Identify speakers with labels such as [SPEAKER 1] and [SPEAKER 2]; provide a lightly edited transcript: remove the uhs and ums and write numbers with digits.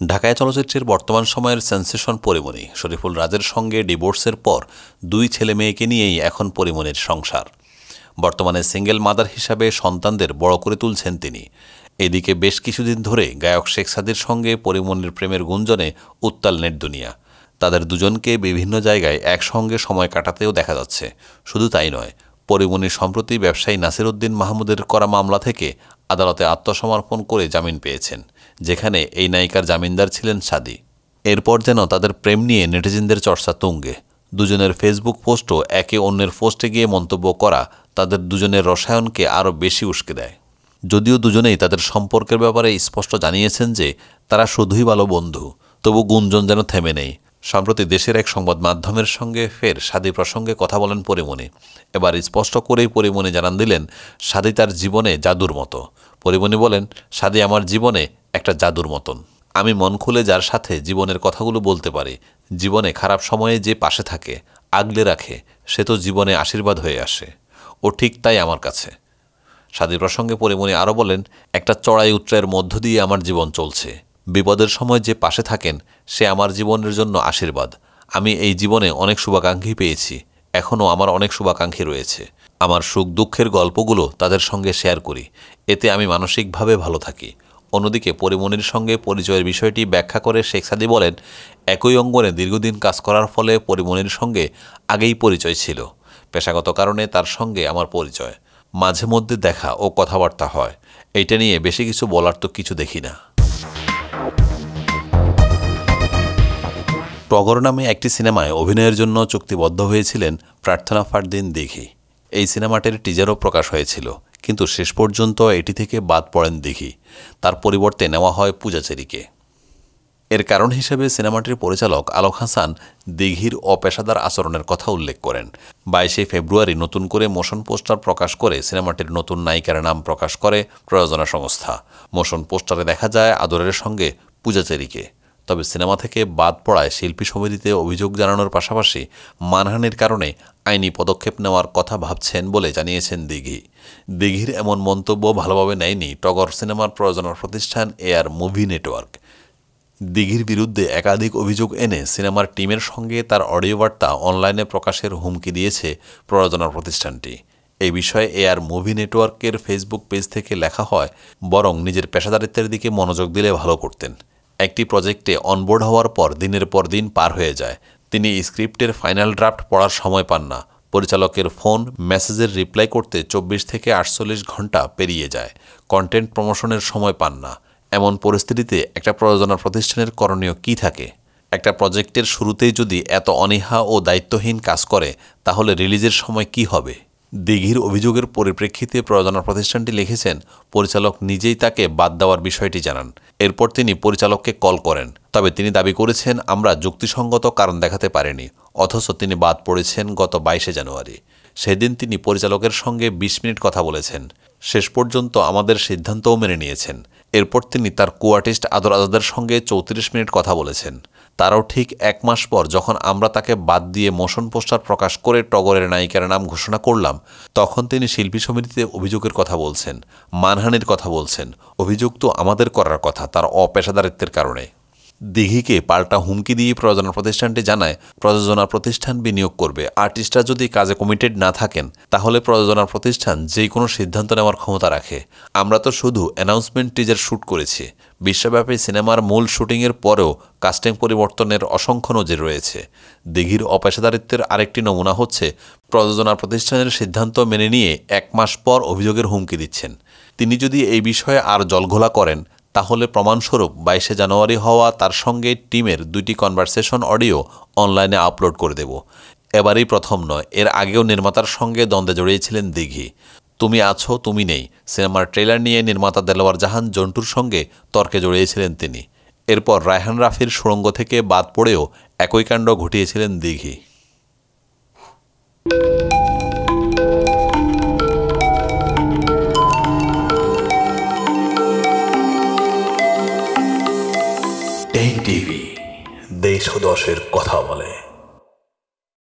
[SPEAKER 1] ঢাকায় চলচ্চিত্রের বর্তমান সময়ের সেন্সেশন পরিমণি শরীফুল রাজের সঙ্গে ডিভোর্সের পর 2 ছেলে মেয়েকে নিয়েই এখন পরিমণির সংসার। বর্তমানে সিঙ্গেল মাদার হিসাবে সন্তানদের বড় করে তুলছেন তিনি। এদিকে বেশ কিছুদিন ধরে গায়ক শেখ সাদীর সঙ্গে পরিমণির প্রেমের গুঞ্জনে উত্তাল নেট দুনিয়া। তাদের দুজনকে বিভিন্ন জায়গায় একসঙ্গে সময় কাটাতেও দেখা যাচ্ছে। শুধু তাই নয়, পরিমণি সম্প্রতি ব্যবসায়ী নাসির উদ্দিন মাহমুদের করা মামলা থেকে আদালতে আত্মসমর্পণ করে জামিন পেয়েছেন, যেখানে এই নায়িকার জামিনদার ছিলেন সাদী। এরপর যেন তাদের প্রেম নিয়ে নেটিজেনদের চর্চা তুঙ্গে। দুজনের ফেসবুক পোস্টও একে অন্যের পোস্টে গিয়ে মন্তব্য করা তাদের দুজনের রসায়নকে আরও বেশি উস্কে দেয়। যদিও দুজনেই তাদের সম্পর্কের ব্যাপারে স্পষ্ট জানিয়েছেন যে তারা শুধুই ভালো বন্ধু, তবু গুঞ্জন যেন থেমে নেই। সম্প্রতি দেশের এক সংবাদ মাধ্যমের সঙ্গে ফের সাদী প্রসঙ্গে কথা বলেন পরিমণি। এবার স্পষ্ট করেই পরিমণি জানান দিলেন, সাদী তার জীবনে জাদুর মতো। পরিমণি বলেন, সাদী আমার জীবনে একটা জাদুর মতন। আমি মন খুলে যার সাথে জীবনের কথাগুলো বলতে পারি, জীবনে খারাপ সময়ে যে পাশে থাকে, আগলে রাখে, সে তো জীবনে আশীর্বাদ হয়ে আসে। ও ঠিক তাই আমার কাছে। সাদী প্রসঙ্গে পরিমণি আরও বলেন, একটা চড়াই উৎরাইয়ের মধ্য দিয়ে আমার জীবন চলছে। বিপদের সময় যে পাশে থাকেন সে আমার জীবনের জন্য আশীর্বাদ। আমি এই জীবনে অনেক শুভাকাঙ্ক্ষী পেয়েছি, এখনও আমার অনেক শুভাকাঙ্ক্ষী রয়েছে। আমার সুখ দুঃখের গল্পগুলো তাদের সঙ্গে শেয়ার করি, এতে আমি মানসিকভাবে ভালো থাকি। অন্যদিকে পরিমণির সঙ্গে পরিচয়ের বিষয়টি ব্যাখ্যা করে শেখ সাদী বলেন, একই অঙ্গনে দীর্ঘদিন কাজ করার ফলে পরিমণির সঙ্গে আগেই পরিচয় ছিল। পেশাগত কারণে তার সঙ্গে আমার পরিচয়, মাঝে মধ্যে দেখা ও কথাবার্তা হয়। এইটা নিয়ে বেশি কিছু বলার তো কিছু দেখি না। টগর নামে একটি সিনেমায় অভিনয়ের জন্য চুক্তিবদ্ধ হয়েছিলেন প্রার্থনা ফারদিন দিঘি। এই সিনেমাটির টিজারও প্রকাশ হয়েছিল, কিন্তু শেষ পর্যন্ত এটি থেকে বাদ পড়েন দিঘি। তার পরিবর্তে নেওয়া হয় পূজা চেরিকে। এর কারণ হিসেবে সিনেমাটির পরিচালক আলোক হাসান দিঘির অপেশাদার আচরণের কথা উল্লেখ করেন। 22 ফেব্রুয়ারি নতুন করে মোশন পোস্টার প্রকাশ করে সিনেমাটির নতুন নায়িকার নাম প্রকাশ করে প্রযোজনা সংস্থা। মোশন পোস্টারে দেখা যায় আদরের সঙ্গে পূজা চেরিকে। তবে সিনেমা থেকে বাদ পড়ায় শিল্পী সমিতিতে অভিযোগ জানানোর পাশাপাশি মানহানির কারণে আইনি পদক্ষেপ নেওয়ার কথা ভাবছেন বলে জানিয়েছেন দিঘি। দিঘির এমন মন্তব্য ভালোভাবে নেয়নি টগর সিনেমার প্রযোজনা প্রতিষ্ঠান এআর মুভি নেটওয়ার্ক। দিঘির বিরুদ্ধে একাধিক অভিযোগ এনে সিনেমার টিমের সঙ্গে তার অডিও বার্তা অনলাইনে প্রকাশের হুমকি দিয়েছে প্রযোজনা প্রতিষ্ঠানটি। এই বিষয়ে এআর মুভি নেটওয়ার্কের ফেসবুক পেজ থেকে লেখা হয়, বরং নিজের পেশাদারিত্বের দিকে মনোযোগ দিলে ভালো করতেন। একটি প্রজেক্টে অনবোর্ড হওয়ার পর দিনের পর দিন পার হয়ে যায়। তিনি স্ক্রিপ্টের ফাইনাল ড্রাফট পড়ার সময় পান না। পরিচালকের ফোন মেসেজের রিপ্লাই করতে 24 থেকে 48 ঘন্টা পেরিয়ে যায়। কন্টেন্ট প্রমোশনের সময় পান না। এমন পরিস্থিতিতে একটা প্রযোজনা প্রতিষ্ঠানের করণীয় কী থাকে? একটা প্রজেক্টের শুরুতেই যদি এত অনীহা ও দায়িত্বহীন কাজ করে, তাহলে রিলিজের সময় কি হবে? দিঘির অভিযোগের পরিপ্রেক্ষিতে প্রযোজনা প্রতিষ্ঠানটি লিখেছেন, পরিচালক নিজেই তাকে বাদ দেওয়ার বিষয়টি জানান। এরপর তিনি পরিচালককে কল করেন। তবে তিনি দাবি করেছেন, আমরা যুক্তিসঙ্গত কারণ দেখাতে পারিনি। অথচ তিনি বাদ পড়েছেন গত 22 জানুয়ারি। সেদিন তিনি পরিচালকের সঙ্গে 20 মিনিট কথা বলেছেন। শেষ পর্যন্ত আমাদের সিদ্ধান্তও মেনে নিয়েছেন। এরপর তিনি তার কো-আর্টিস্ট আদর আজাদের সঙ্গে 34 মিনিট কথা বলেছেন। তারও ঠিক 1 মাস পর যখন আমরা তাকে বাদ দিয়ে মোশন পোস্টার প্রকাশ করে টগরের নায়িকার নাম ঘোষণা করলাম, তখন তিনি শিল্পী সমিতিতে অভিযোগের কথা বলছেন, মানহানির কথা বলছেন। অভিযোগ তো আমাদের করার কথা, তার অপেশাদারিত্বের কারণে। দিঘিকে পাল্টা হুমকি দিয়ে প্রযোজনা প্রতিষ্ঠানটি জানায়, প্রযোজনা প্রতিষ্ঠান বিনিয়োগ করবে। আর্টিস্টরা যদি কাজে কমিটেড না থাকেন, তাহলে প্রযোজনা প্রতিষ্ঠান যে কোনো সিদ্ধান্ত নেওয়ার ক্ষমতা রাখে। আমরা তো শুধু অ্যানাউন্সমেন্ট টিজার শ্যুট করেছি। বিশ্বব্যাপী সিনেমার মূল শুটিংয়ের পরেও কাস্টিং পরিবর্তনের অসংখ্য নজির রয়েছে। দিঘির অপেশাদারিত্বের আরেকটি নমুনা হচ্ছে, প্রযোজনা প্রতিষ্ঠানের সিদ্ধান্ত মেনে নিয়ে 1 মাস পর অভিযোগের হুমকি দিচ্ছেন। তিনি যদি এই বিষয়ে আর জলঘোলা করেন, তাহলে প্রমাণস্বরূপ 22 জানুয়ারি হওয়া তার সঙ্গে টিমের 2টি কনভারসেশন অডিও অনলাইনে আপলোড করে দেব। এবারই প্রথম নয়, এর আগেও নির্মাতার সঙ্গে দ্বন্দ্বে জড়িয়েছিলেন দিঘি। তুমি আছো তুমি নেই সিনেমার ট্রেলার নিয়ে নির্মাতা দেলোয়ার জাহান জন্টুর সঙ্গে তর্কে জড়িয়েছিলেন তিনি। এরপর রায়হান রাফির সুড়ঙ্গ থেকে বাদ পড়েও একই কাণ্ড ঘটিয়েছিলেন দিঘি। টেক টিভি, দেশ ও দশের কথা বলে।